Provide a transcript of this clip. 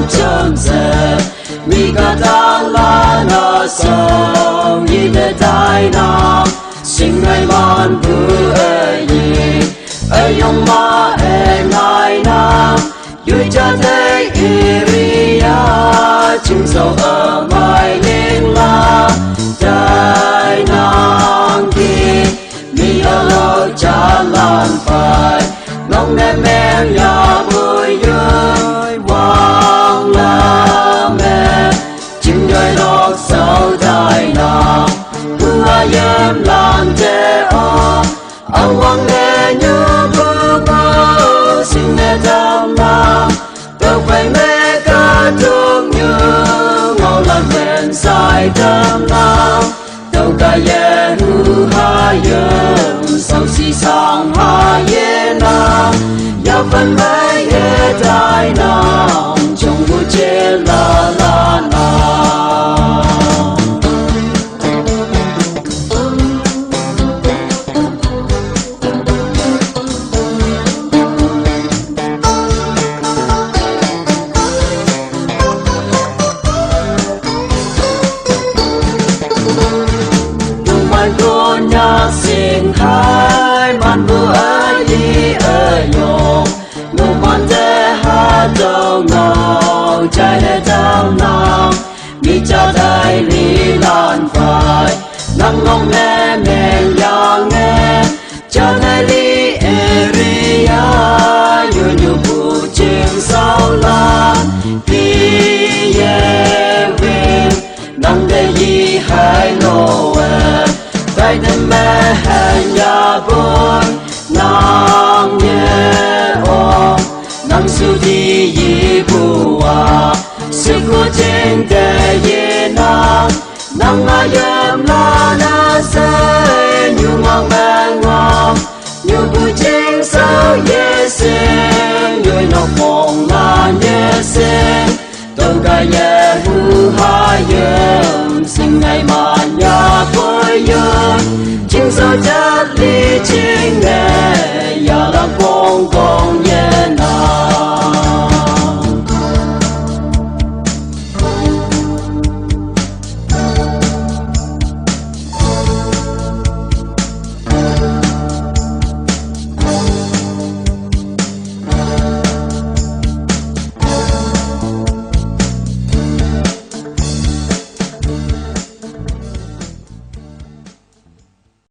chôn giờ mi cả ta la nó sầu y để tai nó sinh ngày mòn bự ơi yong ma ngày na vui cho thế iria chung sầu ở mai lên la trái nắng đi mi ở lâu cha lan phải nông em nhà vui vui vang la mẹ chim nhảy lót sầu tai na hương em lan che o ông hoàng nghe như bước mơ xin nghe tâm nam đâu phải mẹ ca thương như ngầu lan bên sai tâm nam đâu cả ye hu ha yem sau si sang ha ye nam ya phần mẹ ye tai nam trong buổi chế la la na xin hai man bu ai đi ở nhung nụ man để hát đâu ngầu trái để đau lòng mi cha đại lý lan phải nắng ngông nghe men yang nghe cha đại lý area như như bu trên sao lan đi ye về nắng để gì hai lô tại nên mẹ nhà vui nắng nhẹ ôm nắng su đi gì bùa sự cố trên kề ye nắng nắng ai em la na say như ngang bên ngang như bụi trên sao ye sen người nó mong là ye sen tôi cả ye hu ha ye sinh ngày mà nhà vui chim sao chết đi